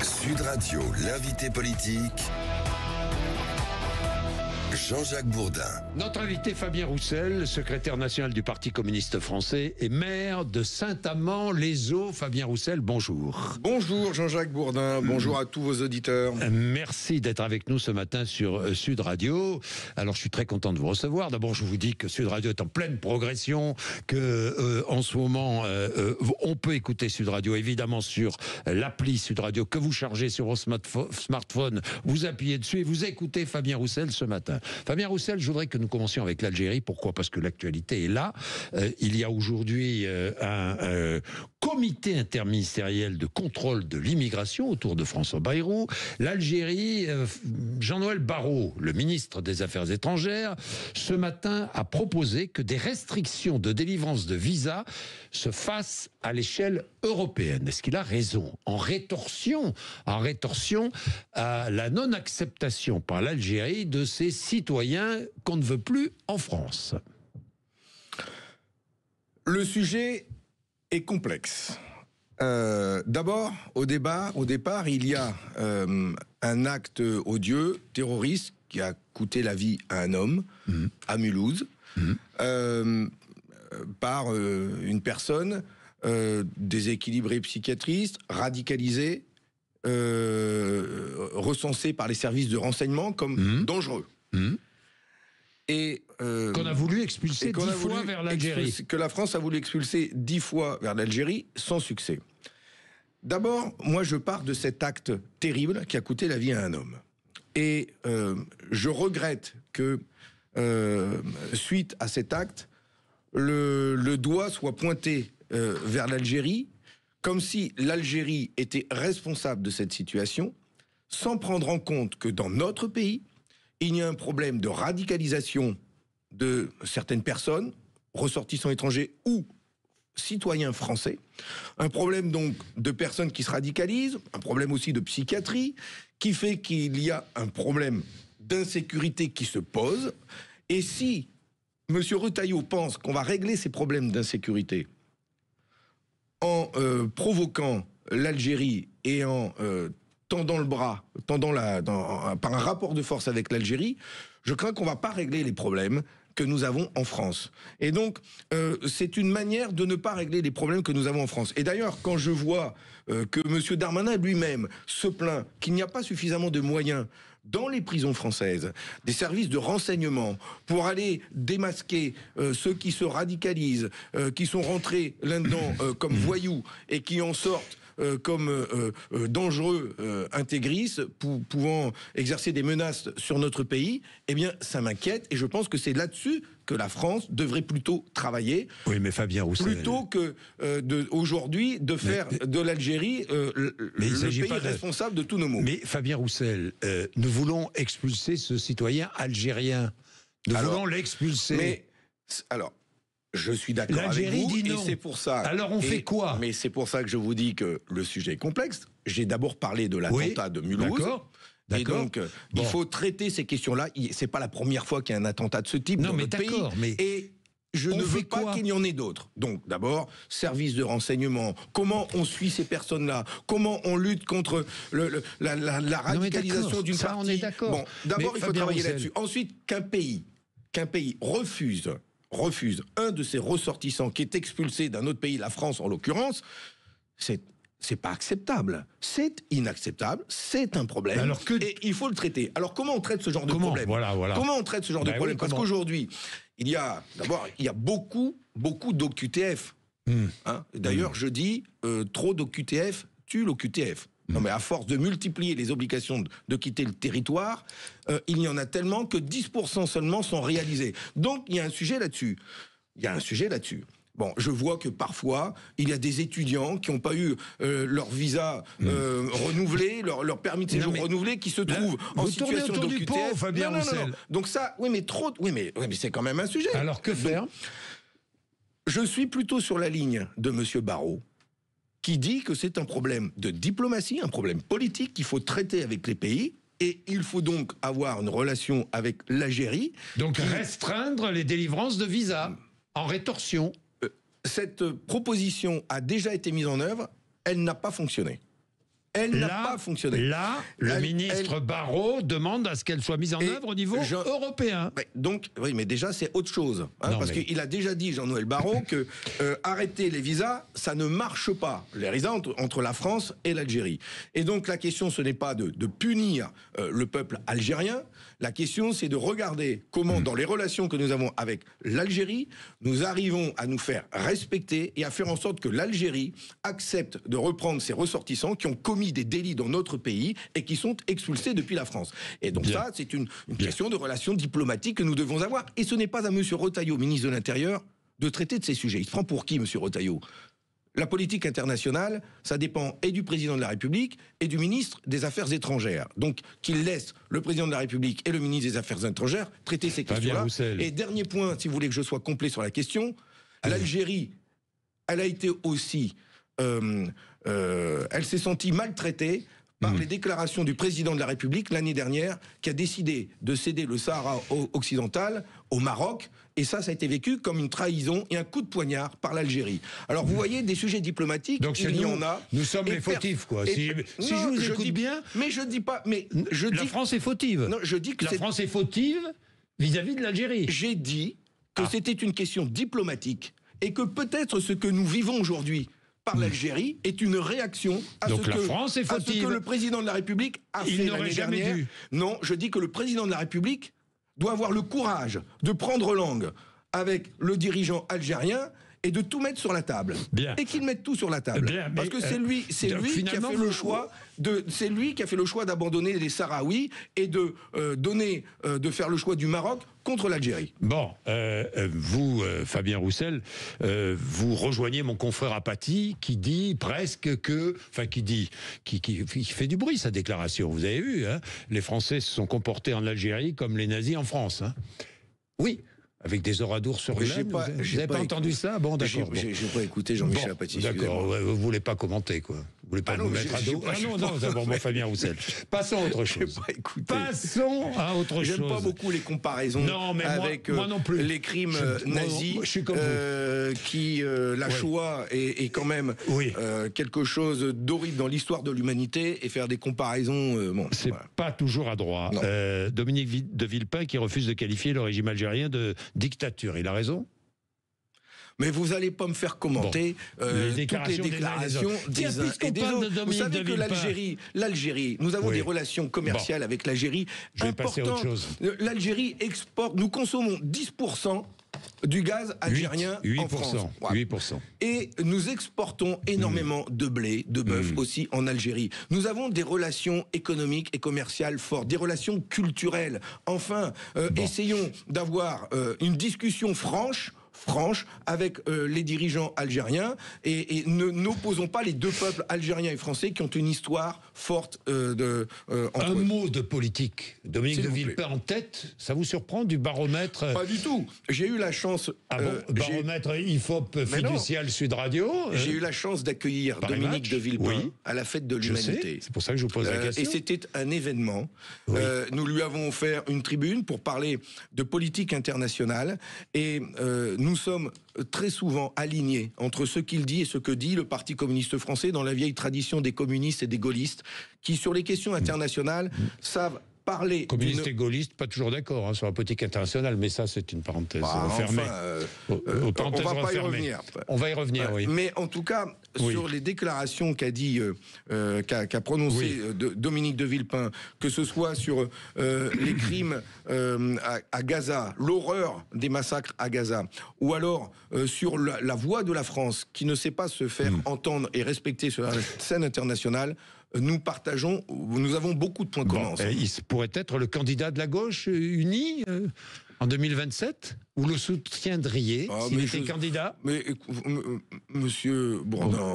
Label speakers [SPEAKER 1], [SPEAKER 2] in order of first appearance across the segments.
[SPEAKER 1] Sud Radio, l'invité politique, Jean-Jacques Bourdin.
[SPEAKER 2] Notre invité Fabien Roussel, secrétaire national du Parti communiste français et maire de Saint-Amand-les-Eaux. Fabien Roussel, bonjour.
[SPEAKER 3] Bonjour Jean-Jacques Bourdin, bonjour à tous vos auditeurs.
[SPEAKER 2] Merci d'être avec nous ce matin sur Sud Radio. Alors je suis très content de vous recevoir. D'abord je vous dis que Sud Radio est en pleine progression, que en ce moment on peut écouter Sud Radio évidemment sur l'appli Sud Radio que vous chargez sur votre smartphone. Vous appuyez dessus et vous écoutez Fabien Roussel ce matin. Fabien Roussel, je voudrais que nous commencions avec l'Algérie. Pourquoi ? Parce que l'actualité est là. Il y a aujourd'hui un comité interministériel de contrôle de l'immigration autour de François Bayrou. L'Algérie, Jean-Noël Barrot, le ministre des Affaires étrangères, ce matin a proposé que des restrictions de délivrance de visas se fassent à l'échelle européenne. Est-ce qu'il a raison ? En rétorsion à la non-acceptation par l'Algérie de ses citoyens qu'on ne veut plus en France.
[SPEAKER 3] Le sujet est complexe. D'abord, au départ, il y a un acte odieux, terroriste, qui a coûté la vie à un homme, à Mulhouse, par une personne déséquilibrée psychiatriste, radicalisée, recensée par les services de renseignement comme dangereux. Et
[SPEAKER 2] qu'on a voulu expulser 10 fois vers l'Algérie.
[SPEAKER 3] Que la France a voulu expulser 10 fois vers l'Algérie, sans succès. D'abord, moi je pars de cet acte terrible qui a coûté la vie à un homme. Et je regrette que, suite à cet acte, le doigt soit pointé vers l'Algérie, comme si l'Algérie était responsable de cette situation, sans prendre en compte que dans notre pays, il y a un problème de radicalisation de certaines personnes, ressortissants étrangers ou citoyens français, un problème donc de personnes qui se radicalisent, un problème aussi de psychiatrie, qui fait qu'il y a un problème d'insécurité qui se pose. Et si M. Retailleau pense qu'on va régler ces problèmes d'insécurité en provoquant l'Algérie et en tendant le bras, par un rapport de force avec l'Algérie, je crains qu'on ne va pas régler les problèmes que nous avons en France. Et donc, c'est une manière de ne pas régler les problèmes que nous avons en France. Et d'ailleurs, quand je vois que M. Darmanin lui-même se plaint qu'il n'y a pas suffisamment de moyens dans les prisons françaises, des services de renseignement, pour aller démasquer ceux qui se radicalisent, qui sont rentrés là-dedans comme voyous et qui en sortent comme dangereux intégristes, pouvant exercer des menaces sur notre pays, eh bien, ça m'inquiète. Et je pense que c'est là-dessus que la France devrait plutôt travailler. Oui, mais Fabien Roussel, plutôt que aujourd'hui de faire de l'Algérie le pays responsable de tous nos maux.
[SPEAKER 2] Mais Fabien Roussel, nous voulons expulser ce citoyen algérien. Nous voulons l'expulser.
[SPEAKER 3] Mais alors. Je suis d'accord avec vous,
[SPEAKER 2] dit non.
[SPEAKER 3] Et c'est pour ça.
[SPEAKER 2] Alors on fait quoi ?
[SPEAKER 3] Mais c'est pour ça que je vous dis que le sujet est complexe. J'ai d'abord parlé de l'attentat de Mulhouse. Et donc, il faut traiter ces questions-là. C'est pas la première fois qu'il y a un attentat de ce type dans notre pays. Et je ne veux pas qu'il y en ait d'autres. Donc, d'abord, service de renseignement. Comment on suit ces personnes-là ? Comment on lutte contre la radicalisation d'une partie ?
[SPEAKER 2] Ça, on est d'accord.
[SPEAKER 3] Bon, d'abord, il faut travailler là-dessus. Ensuite, qu'un pays refuse un de ses ressortissants qui est expulsé d'un autre pays, la France en l'occurrence, c'est pas acceptable. C'est inacceptable, c'est un problème, et il faut le traiter. Alors comment on traite ce genre de problème ? Comment on traite ce genre de problème ? Parce qu'aujourd'hui, il y a beaucoup d'OQTF. D'ailleurs, je dis, trop d'OQTF tue l'OQTF. Non mais à force de multiplier les obligations de quitter le territoire, il y en a tellement que 10% seulement sont réalisés. Donc il y a un sujet là-dessus. Bon, je vois que parfois, il y a des étudiants qui n'ont pas eu leur visa renouvelé, leur permis de séjour renouvelé, qui se trouvent en situation d'OQTF.
[SPEAKER 2] Fabien Roussel.
[SPEAKER 3] Donc ça, mais c'est quand même un sujet.
[SPEAKER 2] Alors que faire ?
[SPEAKER 3] Je suis plutôt sur la ligne de M. Barrot, qui dit que c'est un problème de diplomatie, un problème politique qu'il faut traiter avec les pays, et il faut donc avoir une relation avec l'Algérie. Donc
[SPEAKER 2] restreindre les délivrances de visas, en rétorsion.
[SPEAKER 3] Cette proposition a déjà été mise en œuvre, elle n'a pas fonctionné. Elle n'a pas fonctionné.
[SPEAKER 2] Là, le ministre Barrot demande à ce qu'elle soit mise en œuvre au niveau européen.
[SPEAKER 3] Donc, oui, mais déjà, c'est autre chose. Parce qu'il a déjà dit, Jean-Noël Barrot, que arrêter les visas, ça ne marche pas. Les visas entre la France et l'Algérie. Et donc, la question, ce n'est pas de punir le peuple algérien. La question, c'est de regarder comment, dans les relations que nous avons avec l'Algérie, nous arrivons à nous faire respecter et à faire en sorte que l'Algérie accepte de reprendre ses ressortissants qui ont commis des délits dans notre pays et qui sont expulsés depuis la France. Et donc ça, c'est une question de relations diplomatiques que nous devons avoir. Et ce n'est pas à M. Retailleau, ministre de l'Intérieur, de traiter de ces sujets. Il se prend pour qui, M. Retailleau ? La politique internationale, ça dépend et du président de la République et du ministre des Affaires étrangères. Donc, qu'il laisse le président de la République et le ministre des Affaires étrangères traiter ces questions-là. Et dernier point, si vous voulez que je sois complet sur la question, l'Algérie, elle a été aussi... elle s'est sentie maltraitée par les déclarations du président de la République l'année dernière, qui a décidé de céder le Sahara occidental au Maroc. Et ça a été vécu comme une trahison et un coup de poignard par l'Algérie. Alors vous voyez, des sujets diplomatiques,
[SPEAKER 2] donc il y en a. Nous sommes les fautifs, quoi. Si je vous écoute bien...
[SPEAKER 3] Mais je dis pas...
[SPEAKER 2] La France est fautive.
[SPEAKER 3] Non, je dis que
[SPEAKER 2] la France est fautive vis-à-vis de l'Algérie.
[SPEAKER 3] J'ai dit que c'était une question diplomatique et que peut-être ce que nous vivons aujourd'hui par l'Algérie est une réaction à,
[SPEAKER 2] donc la France est fautive.
[SPEAKER 3] À ce que le président de la République a fait l'année dernière. Non, je dis que le président de la République doit avoir le courage de prendre langue avec le dirigeant algérien et de tout mettre sur la table.
[SPEAKER 2] Bien.
[SPEAKER 3] Et qu'il mette tout sur la table.
[SPEAKER 2] Bien,
[SPEAKER 3] parce que c'est lui qui a fait le choix c'est lui qui a fait le choix d'abandonner les Sahraouis et de faire le choix du Maroc contre l'Algérie.
[SPEAKER 2] Bon, vous, Fabien Roussel, vous rejoignez mon confrère Apathy qui dit presque que, enfin qui fait du bruit sa déclaration. Vous avez vu, hein, les Français se sont comportés en Algérie comme les nazis en France. Hein. Oui. Avec des oradours sur l'âne. Vous n'avez pas entendu ça? Bon, d'accord.
[SPEAKER 3] J'ai pas écouté Jean-Michel Apathy.
[SPEAKER 2] D'accord, vous ne voulez pas commenter, quoi. Vous voulez pas nous mettre à dos. Non, d'abord, Fabien Roussel. Passons à autre chose. Passons à autre chose.
[SPEAKER 3] J'aime pas beaucoup les comparaisons avec
[SPEAKER 2] moi non plus.
[SPEAKER 3] Les crimes nazis.
[SPEAKER 2] Je suis comme vous.
[SPEAKER 3] La Shoah est quand même quelque chose d'horrible dans l'histoire de l'humanité, et faire des comparaisons...
[SPEAKER 2] c'est pas toujours adroit. Dominique de Villepin qui refuse de qualifier le régime algérien de dictature. Il a raison?
[SPEAKER 3] Mais vous n'allez pas me faire commenter toutes les déclarations des uns et des autres. Vous savez que l'Algérie, nous avons des relations commerciales avec l'Algérie importantes. L'Algérie exporte, nous consommons 10% du gaz algérien en France.
[SPEAKER 2] 8%.
[SPEAKER 3] Et nous exportons énormément de blé, de bœuf aussi en Algérie. Nous avons des relations économiques et commerciales fortes, des relations culturelles. Enfin, essayons d'avoir une discussion franche avec les dirigeants algériens et n'opposons pas les deux peuples algériens et français qui ont une histoire forte entre
[SPEAKER 2] un mot de politique. Dominique de Villepin en tête, ça vous surprend du baromètre?
[SPEAKER 3] Pas du tout. J'ai eu la chance...
[SPEAKER 2] baromètre IFOP fiducial Sud Radio.
[SPEAKER 3] J'ai eu la chance d'accueillir Dominique de Villepin à la fête de l'Humanité.
[SPEAKER 2] C'est pour ça que je vous pose la question.
[SPEAKER 3] Et c'était un événement. Nous lui avons offert une tribune pour parler de politique internationale et nous sommes très souvent alignés entre ce qu'il dit et ce que dit le Parti communiste français dans la vieille tradition des communistes et des gaullistes qui, sur les questions internationales, savent parler...
[SPEAKER 2] Communistes et gaullistes, pas toujours d'accord sur la politique internationale, mais ça, c'est une parenthèse refermée.
[SPEAKER 3] On va pas y revenir.
[SPEAKER 2] On va y revenir, oui.
[SPEAKER 3] Mais en tout cas, sur les déclarations qu'a prononcées Dominique de Villepin, que ce soit sur les crimes à Gaza, l'horreur des massacres à Gaza, ou alors sur la voix de la France, qui ne sait pas se faire entendre et respecter sur la scène internationale, nous avons beaucoup de points communs.
[SPEAKER 2] Il pourrait être le candidat de la gauche unie en 2027? Vous le soutiendriez s'il était candidat?
[SPEAKER 3] Mais monsieur Bourdin,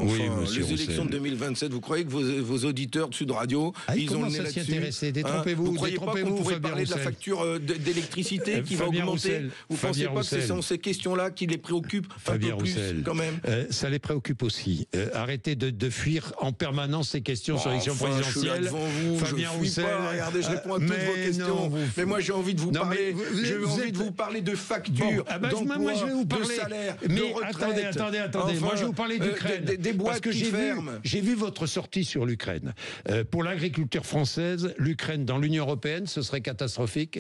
[SPEAKER 3] les élections de 2027, vous croyez que vos auditeurs de Sud Radio, ils ont le nez là-dessus?
[SPEAKER 2] Détrompez-vous.
[SPEAKER 3] Vous croyez pas qu'on pourrait parler de la facture d'électricité qui va augmenter? Vous pensez pas que ce sont ces questions-là qui les préoccupent un peu plus quand même?
[SPEAKER 2] Ça les préoccupe aussi. Arrêtez de fuir en permanence ces questions sur l'élection présidentielle.
[SPEAKER 3] Fabien Roussel, regardez, je réponds à toutes vos questions. Mais moi j'ai envie de vous parler. J'ai envie de vous parler de factures, d'emploi,
[SPEAKER 2] moi, je vais vous parler,
[SPEAKER 3] de salaire,
[SPEAKER 2] mais
[SPEAKER 3] de retraite.
[SPEAKER 2] Attendez. Moi, je vais vous parler d'Ukraine.
[SPEAKER 3] Des boîtes qui ferment.
[SPEAKER 2] J'ai vu votre sortie sur l'Ukraine. Pour l'agriculture française, l'Ukraine dans l'Union européenne, ce serait catastrophique?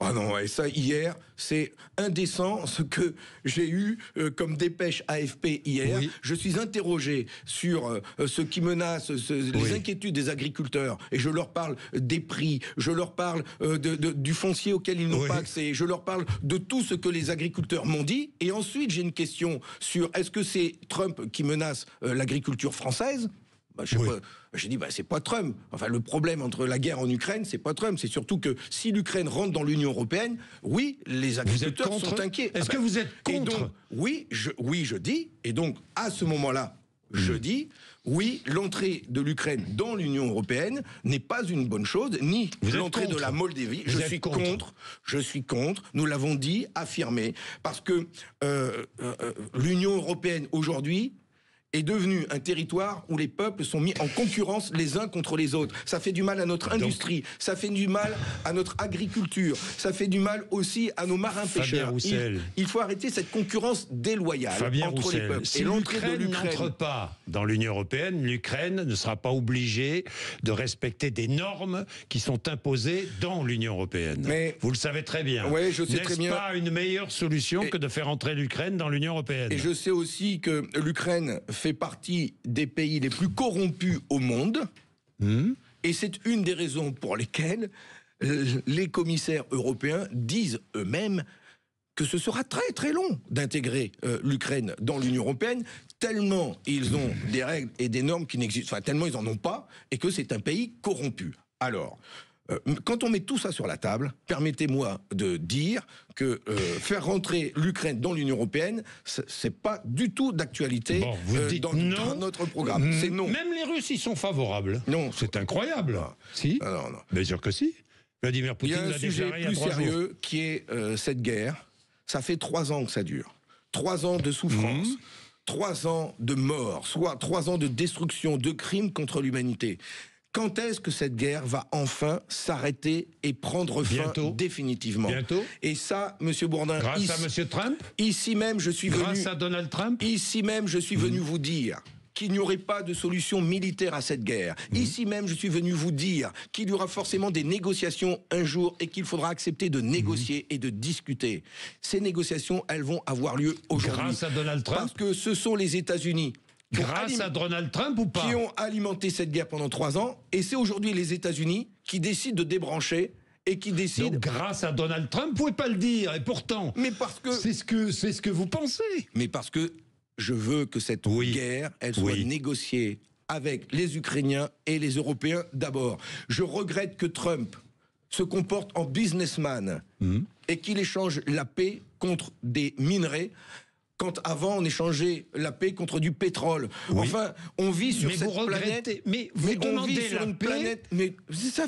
[SPEAKER 3] Ah non, et ça, hier, c'est indécent ce que j'ai eu comme dépêche AFP hier.
[SPEAKER 2] Oui.
[SPEAKER 3] Je suis interrogé sur ce qui menace, les inquiétudes des agriculteurs, et je leur parle des prix, je leur parle du foncier auquel ils n'ont pas accès, je leur parle de tout ce que les agriculteurs m'ont dit, et ensuite j'ai une question sur est-ce que c'est Trump qui menace l'agriculture française? J'ai dit, c'est pas Trump. Enfin, le problème entre la guerre en Ukraine, c'est pas Trump. C'est surtout que si l'Ukraine rentre dans l'Union européenne, oui, les agriculteurs sont inquiets.
[SPEAKER 2] Est-ce que vous êtes contre?
[SPEAKER 3] Donc, oui, je dis. Et donc, à ce moment-là, je dis, oui, l'entrée de l'Ukraine dans l'Union européenne n'est pas une bonne chose, ni l'entrée de la Moldavie. Je suis contre. Nous l'avons dit, affirmé. Parce que l'Union européenne, aujourd'hui, est devenu un territoire où les peuples sont mis en concurrence les uns contre les autres. Ça fait du mal à notre industrie, ça fait du mal à notre agriculture, ça fait du mal aussi à nos marins-pêcheurs. Il faut arrêter cette concurrence déloyale entre les peuples.
[SPEAKER 2] Si l'Ukraine n'entre pas dans l'Union européenne, l'Ukraine ne sera pas obligée de respecter des normes qui sont imposées dans l'Union européenne. Mais vous le savez très bien.
[SPEAKER 3] Oui, je sais très bien.
[SPEAKER 2] N'est-ce pas une meilleure solution que de faire entrer l'Ukraine dans l'Union européenne?
[SPEAKER 3] Et je sais aussi que l'Ukraine fait partie des pays les plus corrompus au monde. Et c'est une des raisons pour lesquelles les commissaires européens disent eux-mêmes que ce sera très très long d'intégrer l'Ukraine dans l'Union européenne, tellement ils ont des règles et des normes qui n'existent, tellement ils n'en ont pas, et que c'est un pays corrompu. Alors, quand on met tout ça sur la table, permettez-moi de dire que faire rentrer l'Ukraine dans l'Union européenne, c'est pas du tout d'actualité dans notre programme. C'est non.
[SPEAKER 2] Même les Russes y sont favorables.
[SPEAKER 3] Non.
[SPEAKER 2] C'est incroyable. Si.
[SPEAKER 3] Non.
[SPEAKER 2] Bien sûr que si. Vladimir Poutine
[SPEAKER 3] l'a déclaré. Il y a un sujet plus sérieux qui est cette guerre. Ça fait 3 ans que ça dure. 3 ans de souffrance. 3 ans de mort. Soit 3 ans de destruction, de crimes contre l'humanité. Quand est-ce que cette guerre va enfin s'arrêter et prendre fin définitivement?
[SPEAKER 2] Bientôt.
[SPEAKER 3] Et ça, Monsieur Bourdin,
[SPEAKER 2] grâce à Monsieur Trump,
[SPEAKER 3] ici même, je suis venu.
[SPEAKER 2] Grâce à Donald Trump,
[SPEAKER 3] ici même, je suis venu vous dire qu'il n'y aurait pas de solution militaire à cette guerre. Ici même, je suis venu vous dire qu'il y aura forcément des négociations un jour et qu'il faudra accepter de négocier et de discuter. Ces négociations, elles vont avoir lieu aujourd'hui.
[SPEAKER 2] Grâce à Donald Trump.
[SPEAKER 3] Parce que ce sont les États-Unis.
[SPEAKER 2] Grâce à Donald Trump ou pas?
[SPEAKER 3] Qui ont alimenté cette guerre pendant 3 ans. Et c'est aujourd'hui les États-Unis qui décident de débrancher et qui décident...
[SPEAKER 2] Donc, grâce à Donald Trump, vous pouvez pas le dire. Et pourtant,
[SPEAKER 3] mais parce que...
[SPEAKER 2] c'est ce que vous pensez.
[SPEAKER 3] Mais parce que je veux que cette guerre, elle soit négociée avec les Ukrainiens et les Européens d'abord. Je regrette que Trump se comporte en businessman et qu'il échange la paix contre des minerais, quand avant on échangeait la paix contre du pétrole. Enfin, on vit sur cette planète.
[SPEAKER 2] Mais vous demandez sur une planète.
[SPEAKER 3] Mais ça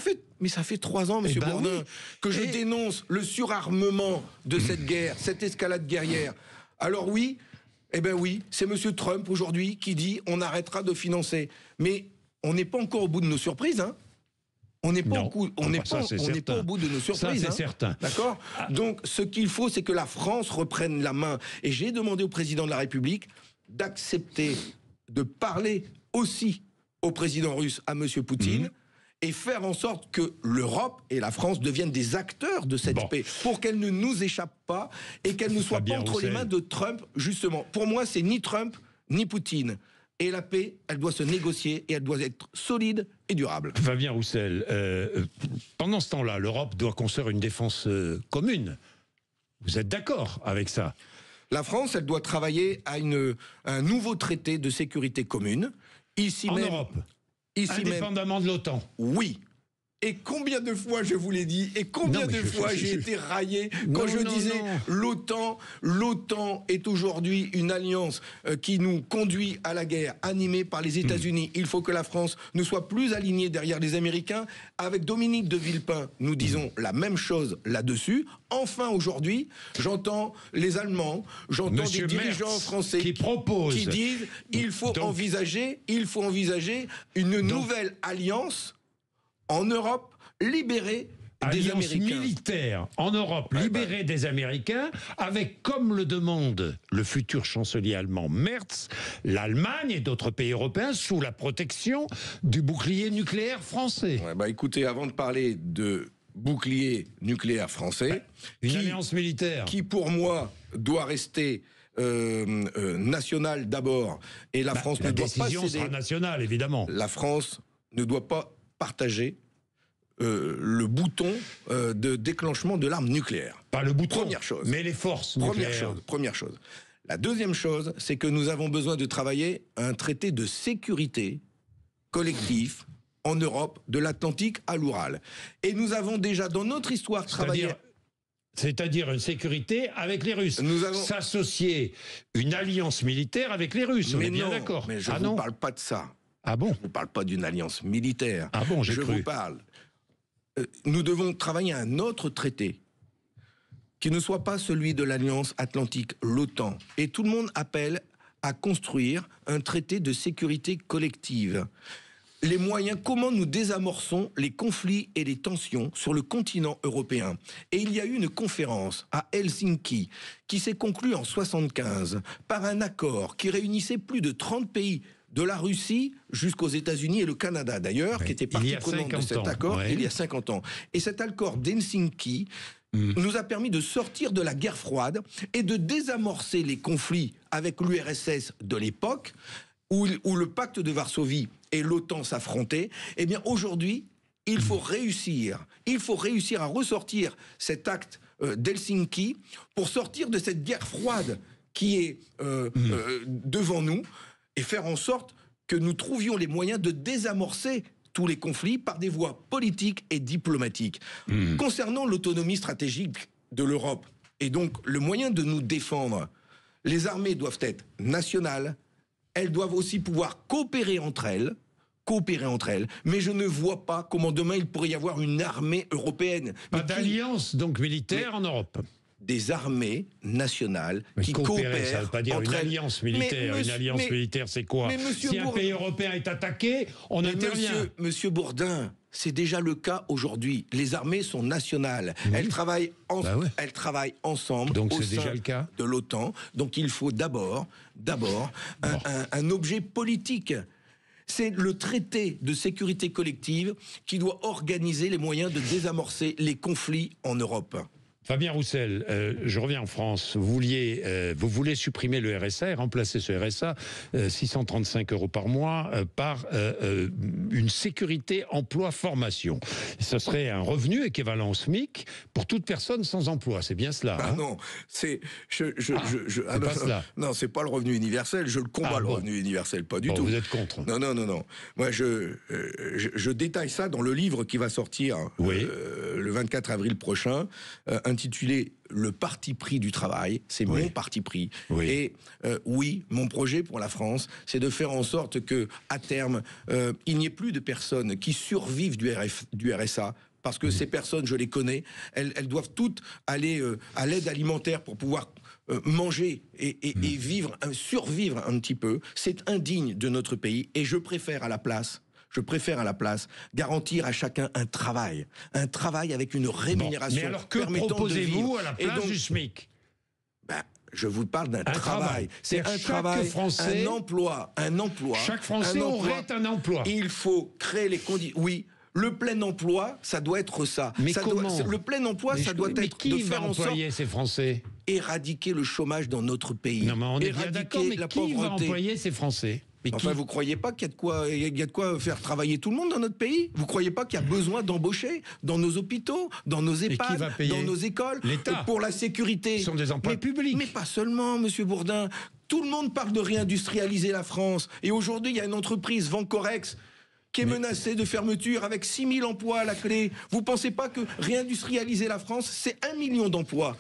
[SPEAKER 3] fait 3 ans, Monsieur Bourdin, que je dénonce le surarmement de cette guerre, cette escalade guerrière. Alors oui, c'est Monsieur Trump aujourd'hui qui dit on arrêtera de financer. Mais on n'est pas encore au bout de nos surprises, hein. On n'est pas, pas au bout de nos surprises.
[SPEAKER 2] Ça, c'est certain.
[SPEAKER 3] D'accord ? Donc, ce qu'il faut, c'est que la France reprenne la main. Et j'ai demandé au président de la République d'accepter de parler aussi au président russe, à M. Poutine, et faire en sorte que l'Europe et la France deviennent des acteurs de cette paix, pour qu'elle ne nous échappe pas et qu'elle ne soit pas entre les mains de Trump, justement. Pour moi, c'est ni Trump, ni Poutine. Et la paix, elle doit se négocier et elle doit être solide et durable.
[SPEAKER 2] Fabien Roussel, pendant ce temps-là, l'Europe doit construire une défense commune. Vous êtes d'accord avec ça?
[SPEAKER 3] La France, elle doit travailler à un nouveau traité de sécurité commune. Ici même,
[SPEAKER 2] Europe, indépendamment de l'OTAN.
[SPEAKER 3] Oui. Et combien de fois je vous l'ai dit, et combien de fois j'ai été raillé quand je disais l'OTAN est aujourd'hui une alliance qui nous conduit à la guerre, animée par les États-Unis. Il faut que la France ne soit plus alignée derrière les Américains. Avec Dominique de Villepin, nous disons la même chose là-dessus. Enfin, aujourd'hui, j'entends les Allemands, j'entends des dirigeants français qui disent il faut envisager une nouvelle alliance en Europe, libérée
[SPEAKER 2] alliance militaire en Europe, libérée des Américains, avec, comme le demande le futur chancelier allemand Merz, l'Allemagne et d'autres pays européens sous la protection du bouclier nucléaire français.
[SPEAKER 3] Écoutez, avant de parler de bouclier nucléaire français,
[SPEAKER 2] une alliance militaire
[SPEAKER 3] qui pour moi doit rester nationale d'abord, et la France ne doit pas céder. La décision
[SPEAKER 2] sera nationale, évidemment.
[SPEAKER 3] La France ne doit pas partager le bouton de déclenchement de l'arme nucléaire.
[SPEAKER 2] Pas le bouton,
[SPEAKER 3] première chose.
[SPEAKER 2] Mais les forces nucléaires.
[SPEAKER 3] Première chose. La deuxième chose, c'est que nous avons besoin de travailler un traité de sécurité collectif en Europe, de l'Atlantique à l'Oural. Et nous avons déjà, dans notre histoire, travaillé...
[SPEAKER 2] C'est-à-dire une sécurité avec les Russes. Nous avons s'associer une alliance militaire avec les Russes. On est bien d'accord.
[SPEAKER 3] Mais je ne vous parle pas de ça.
[SPEAKER 2] Ah bon?
[SPEAKER 3] Je ne vous parle pas d'une alliance militaire.
[SPEAKER 2] Ah bon,
[SPEAKER 3] je vous parle. Nous devons travailler un autre traité qui ne soit pas celui de l'Alliance Atlantique, l'OTAN. Et tout le monde appelle à construire un traité de sécurité collective. Les moyens, comment nous désamorçons les conflits et les tensions sur le continent européen. Et il y a eu une conférence à Helsinki qui s'est conclue en 1975 par un accord qui réunissait plus de 30 pays, de la Russie jusqu'aux États-Unis et le Canada d'ailleurs, qui était partie prenante de cet accord il y a 50 ans. Et cet accord d'Helsinki nous a permis de sortir de la guerre froide et de désamorcer les conflits avec l'URSS de l'époque, où le pacte de Varsovie et l'OTAN s'affrontaient. Eh bien aujourd'hui, il faut réussir à ressortir cet acte d'Helsinki pour sortir de cette guerre froide qui est devant nous, et faire en sorte que nous trouvions les moyens de désamorcer tous les conflits par des voies politiques et diplomatiques. Concernant l'autonomie stratégique de l'Europe, et donc le moyen de nous défendre, les armées doivent être nationales, elles doivent aussi pouvoir coopérer entre elles, mais je ne vois pas comment demain il pourrait y avoir une armée européenne.
[SPEAKER 2] Pas d'alliance donc militaire en Europe.
[SPEAKER 3] Des armées nationales qui coopèrent.
[SPEAKER 2] Ça ne veut pas dire une alliance militaire. Une alliance militaire, c'est quoi? Si un pays européen est attaqué, on intervient.
[SPEAKER 3] Monsieur Bourdin, c'est déjà le cas aujourd'hui. Les armées sont nationales. Elles travaillent ensemble.
[SPEAKER 2] Donc c'est déjà le cas
[SPEAKER 3] de l'OTAN. Donc il faut d'abord un objet politique. C'est le traité de sécurité collective qui doit organiser les moyens de désamorcer les conflits en Europe.
[SPEAKER 2] Fabien Roussel, je reviens en France. Vous voulez supprimer le RSA et remplacer ce RSA, 635 € par mois, par une sécurité emploi-formation. Ce serait un revenu équivalent au SMIC pour toute personne sans emploi. C'est bien cela.
[SPEAKER 3] Non, c'est
[SPEAKER 2] pas cela.
[SPEAKER 3] Non, c'est pas le revenu universel. Je le combats, le revenu universel, pas du tout.
[SPEAKER 2] Vous êtes contre.
[SPEAKER 3] Non. Moi, je détaille ça dans le livre qui va sortir le 24 avril prochain, intitulé « Le parti pris du travail ». C'est mon parti pris. Et mon projet pour la France, c'est de faire en sorte que, à terme, il n'y ait plus de personnes qui survivent du RSA. Parce que ces personnes, je les connais, elles doivent toutes aller à l'aide alimentaire pour pouvoir manger et survivre un petit peu. C'est indigne de notre pays. Et je préfère à la place garantir à chacun un travail avec une rémunération.
[SPEAKER 2] Mais alors que proposez-vous à la place du SMIC?
[SPEAKER 3] Je vous parle d'un travail. C'est un travail,
[SPEAKER 2] Français,
[SPEAKER 3] un emploi.
[SPEAKER 2] Chaque Français aurait un emploi.
[SPEAKER 3] Il faut créer les conditions. Oui. Le plein emploi, ça doit être ça.
[SPEAKER 2] Mais comment?
[SPEAKER 3] Le plein emploi, ça doit être
[SPEAKER 2] de faire en sorte ces Français?
[SPEAKER 3] Éradiquer le chômage dans notre pays.
[SPEAKER 2] Non, mais on est bien d'accord, mais qui va employer ces Français?
[SPEAKER 3] Enfin, vous croyez pas qu'il y a de quoi faire travailler tout le monde dans notre pays? Vous croyez pas qu'il y a besoin d'embaucher dans nos hôpitaux, dans nos EHPAD, dans nos écoles, pour la sécurité?
[SPEAKER 2] Ce sont des emplois publics.
[SPEAKER 3] Mais pas seulement, monsieur Bourdin. Tout le monde parle de réindustrialiser la France. Et aujourd'hui, il y a une entreprise, Vancorex, qui est menacée de fermeture avec 6 000 emplois à la clé. Vous pensez pas que réindustrialiser la France, c'est 1 million d'emplois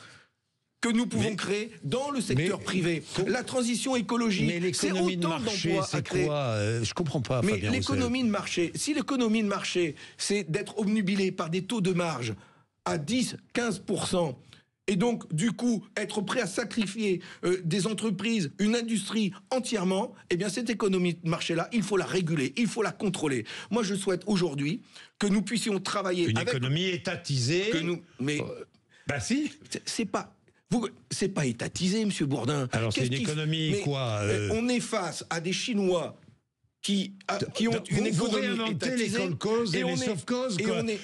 [SPEAKER 3] que nous pouvons créer dans le secteur privé. La transition écologique, c'est autant d'emplois à créer.
[SPEAKER 2] Je comprends pas,
[SPEAKER 3] mais
[SPEAKER 2] Fabien
[SPEAKER 3] l'économie de marché, si l'économie de marché, c'est d'être obnubilé par des taux de marge à 10-15%, et donc, du coup, être prêt à sacrifier des entreprises, une industrie entièrement, eh bien, cette économie de marché-là, il faut la réguler, il faut la contrôler. Moi, je souhaite aujourd'hui que nous puissions travailler
[SPEAKER 2] une
[SPEAKER 3] avec...
[SPEAKER 2] économie étatisée.
[SPEAKER 3] Mais
[SPEAKER 2] bah si.
[SPEAKER 3] c'est pas étatisé, Monsieur Bourdin.
[SPEAKER 2] Alors c'est une économie quoi
[SPEAKER 3] On est face à des Chinois qui ont une économie étatisée.
[SPEAKER 2] Les causes et les soft causes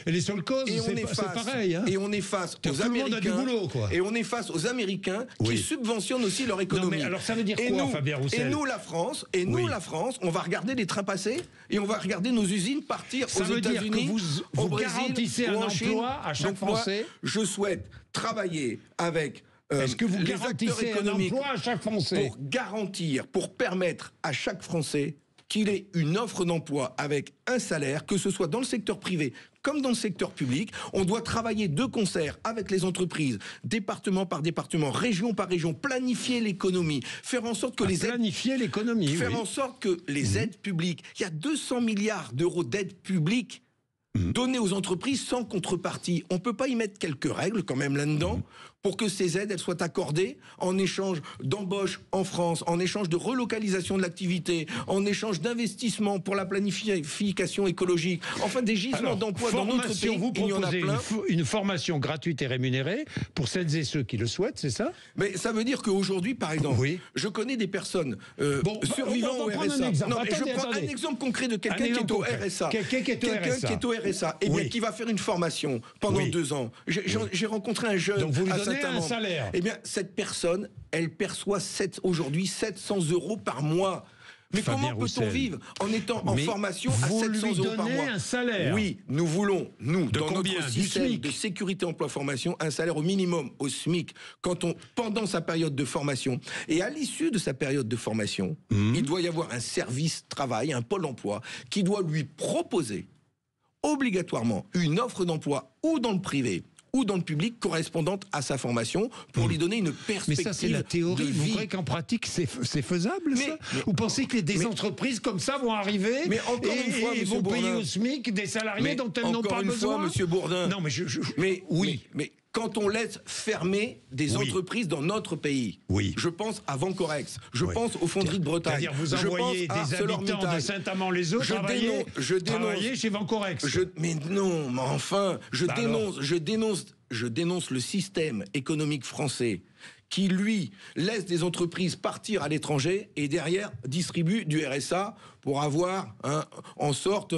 [SPEAKER 2] et les seules causes, c'est pareil. Hein.
[SPEAKER 3] Et on est face aux Américains.
[SPEAKER 2] Du boulot, quoi.
[SPEAKER 3] Et on est face aux Américains qui subventionnent aussi leur économie.
[SPEAKER 2] Non, mais alors ça veut dire quoi, Fabien Roussel?
[SPEAKER 3] Et nous, la France, on va regarder les trains passer et on va regarder nos usines partir aux États-Unis,
[SPEAKER 2] vous garantissez un emploi à chaque Français.
[SPEAKER 3] Je souhaite travailler avec
[SPEAKER 2] est-ce que vous
[SPEAKER 3] les
[SPEAKER 2] garantissez
[SPEAKER 3] acteurs économiques
[SPEAKER 2] un emploi à chaque Français
[SPEAKER 3] pour permettre à chaque Français qu'il ait une offre d'emploi avec un salaire, que ce soit dans le secteur privé comme dans le secteur public. On doit travailler de concert avec les entreprises, département par département, région par région, planifier l'économie, faire en sorte que en sorte que les aides publiques, il y a 200 milliards d'euros d'aides publiques données aux entreprises sans contrepartie. On ne peut pas y mettre quelques règles quand même là-dedans pour que ces aides elles soient accordées en échange d'embauche en France, en échange de relocalisation de l'activité, en échange d'investissement pour la planification écologique, enfin des gisements d'emplois dans notre pays.
[SPEAKER 2] Vous
[SPEAKER 3] il y en a plein.
[SPEAKER 2] Une formation gratuite et rémunérée pour celles et ceux qui le souhaitent, c'est ça?
[SPEAKER 3] Mais ça veut dire qu'aujourd'hui, par exemple, je connais des personnes survivant au RSA. Je prends un exemple concret de quelqu'un qui est au RSA. Quelqu'un qui est au RSA et bien qui va faire une formation pendant 2 ans. J'ai rencontré un jeune.
[SPEAKER 2] Donc vous lui donnez un salaire.
[SPEAKER 3] Eh bien, cette personne, elle perçoit aujourd'hui 700 € par mois. Mais comment peut-on vivre en étant en formation à 700 € par mois?
[SPEAKER 2] Un salaire.
[SPEAKER 3] Oui, nous voulons, dans
[SPEAKER 2] combien?
[SPEAKER 3] notre système de sécurité emploi-formation, un salaire au minimum, au SMIC, pendant sa période de formation. Et à l'issue de sa période de formation, il doit y avoir un service travail, un pôle emploi, qui doit lui proposer obligatoirement une offre d'emploi ou dans le privé ou dans le public correspondante à sa formation pour lui donner une perspective.
[SPEAKER 2] Mais ça, c'est la théorie. Vous croyez qu'en pratique, c'est faisable, ça? Vous pensez que des entreprises comme ça vont arriver
[SPEAKER 3] mais encore une fois,
[SPEAKER 2] et vont payer au SMIC des salariés dont elles n'ont pas besoin?
[SPEAKER 3] Encore une fois, Monsieur Bourdin.
[SPEAKER 2] Non,
[SPEAKER 3] mais quand on laisse fermer des entreprises dans notre pays, je pense à Vancorex, je pense aux fonderies de Bretagne.
[SPEAKER 2] C'est-à-dire vous envoyez des habitants de Saint-Amand-les-Eaux travailler chez Vancorex.
[SPEAKER 3] Mais non, mais enfin, je dénonce le système économique français qui, lui, laisse des entreprises partir à l'étranger et derrière distribue du RSA pour avoir en sorte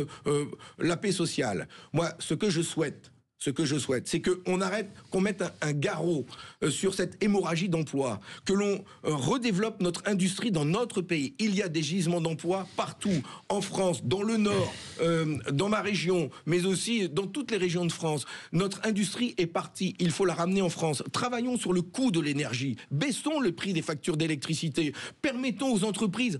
[SPEAKER 3] la paix sociale. Moi, ce que je souhaite, c'est qu'on mette un garrot sur cette hémorragie d'emploi, que l'on redéveloppe notre industrie dans notre pays. Il y a des gisements d'emploi partout, en France, dans le Nord, dans ma région, mais aussi dans toutes les régions de France. Notre industrie est partie, il faut la ramener en France. Travaillons sur le coût de l'énergie, baissons le prix des factures d'électricité, permettons aux entreprises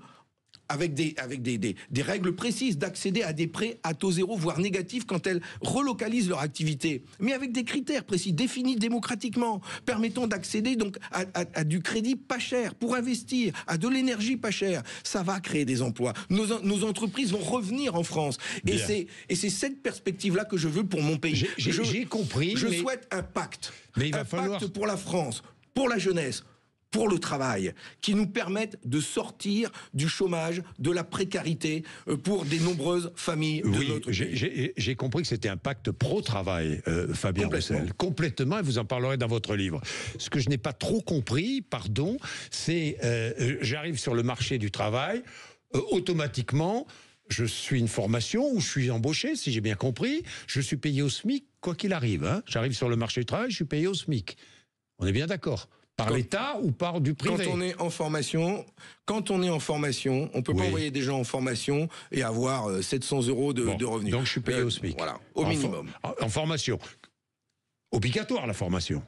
[SPEAKER 3] avec des règles précises d'accéder à des prêts à taux zéro, voire négatifs quand elles relocalisent leur activité. Mais avec des critères précis, définis démocratiquement, permettant d'accéder donc à du crédit pas cher pour investir, à de l'énergie pas chère. Ça va créer des emplois. Nos entreprises vont revenir en France. Et c'est cette perspective-là que je veux pour mon pays.
[SPEAKER 2] J'ai compris.
[SPEAKER 3] Je souhaite un pacte.
[SPEAKER 2] Mais il va
[SPEAKER 3] pacte pour la France, pour la jeunesse, pour le travail, qui nous permettent de sortir du chômage, de la précarité pour des nombreuses familles de notre pays.
[SPEAKER 2] J'ai compris que c'était un pacte pro-travail, Fabien Roussel. Complètement, et vous en parlerez dans votre livre. Ce que je n'ai pas trop compris, pardon, c'est j'arrive sur le marché du travail, automatiquement, je suis une formation où je suis embauché, si j'ai bien compris, je suis payé au SMIC, quoi qu'il arrive. Hein. J'arrive sur le marché du travail, je suis payé au SMIC. On est bien d'accord? Par l'État ou par du privé?
[SPEAKER 3] Quand on est en formation, on peut pas envoyer des gens en formation et avoir 700 € de revenus.
[SPEAKER 2] Donc je suis payé au SMIC.
[SPEAKER 3] Voilà, au minimum.
[SPEAKER 2] En formation. Obligatoire la formation.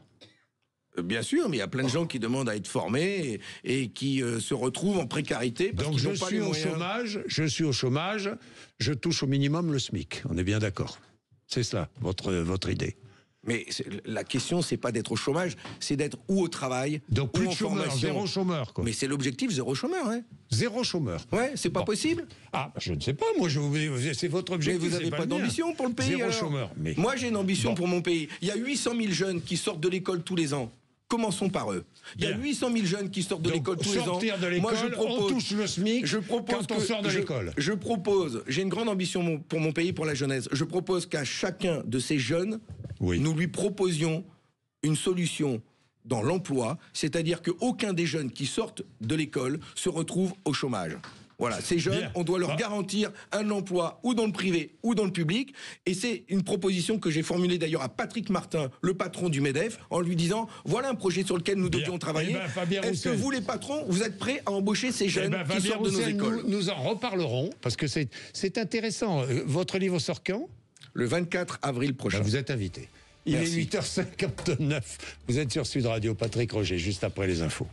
[SPEAKER 3] Bien sûr, mais il y a plein de gens qui demandent à être formés et qui se retrouvent en précarité parce qu'ils n'ont pas les moyens.
[SPEAKER 2] Je suis au chômage, je touche au minimum le SMIC. On est bien d'accord. C'est ça, votre idée.
[SPEAKER 3] Mais la question, c'est pas d'être au chômage, c'est d'être ou au travail,
[SPEAKER 2] donc plus
[SPEAKER 3] ou
[SPEAKER 2] de chômeurs, zéro chômeur, quoi.
[SPEAKER 3] Mais c'est l'objectif, zéro chômeur, hein.
[SPEAKER 2] Zéro chômeur.
[SPEAKER 3] Ouais, c'est pas possible.
[SPEAKER 2] Ah, je ne sais pas, moi, c'est votre objectif.
[SPEAKER 3] Mais vous n'avez pas d'ambition pour le pays,
[SPEAKER 2] zéro chômeur. Mais...
[SPEAKER 3] Moi, j'ai une ambition pour mon pays. Il y a 800 000 jeunes qui sortent de l'école tous les ans. Commençons par eux. Il y a
[SPEAKER 2] Bien.
[SPEAKER 3] 800 000 jeunes qui sortent de
[SPEAKER 2] Donc,
[SPEAKER 3] l'école tous les ans.
[SPEAKER 2] sortir de l'école, on touche le SMIC quand on sort de l'école.
[SPEAKER 3] Je propose, j'ai une grande ambition pour mon pays, pour la jeunesse. Je propose qu'à chacun de ces jeunes,
[SPEAKER 2] Oui.
[SPEAKER 3] nous lui proposions une solution dans l'emploi, c'est-à-dire qu'aucun des jeunes qui sortent de l'école se retrouve au chômage. Voilà, ces jeunes,
[SPEAKER 2] Bien.
[SPEAKER 3] on doit leur garantir un emploi ou dans le privé ou dans le public. Et c'est une proposition que j'ai formulée d'ailleurs à Patrick Martin, le patron du MEDEF, en lui disant, voilà un projet sur lequel nous devions travailler.
[SPEAKER 2] Eh ben, Fabien
[SPEAKER 3] Est-ce que
[SPEAKER 2] Roussel.
[SPEAKER 3] vous, les patrons, vous êtes prêts à embaucher ces jeunes qui
[SPEAKER 2] Fabien
[SPEAKER 3] sortent de nos
[SPEAKER 2] Roussel,
[SPEAKER 3] écoles?
[SPEAKER 2] nous en reparlerons, parce que c'est intéressant. Votre livre sort quand?
[SPEAKER 3] Le 24 avril prochain.
[SPEAKER 2] Vous êtes invité. Il
[SPEAKER 3] Merci.
[SPEAKER 2] est 8h59. Vous êtes sur Sud Radio. Patrick Roger, juste après les infos.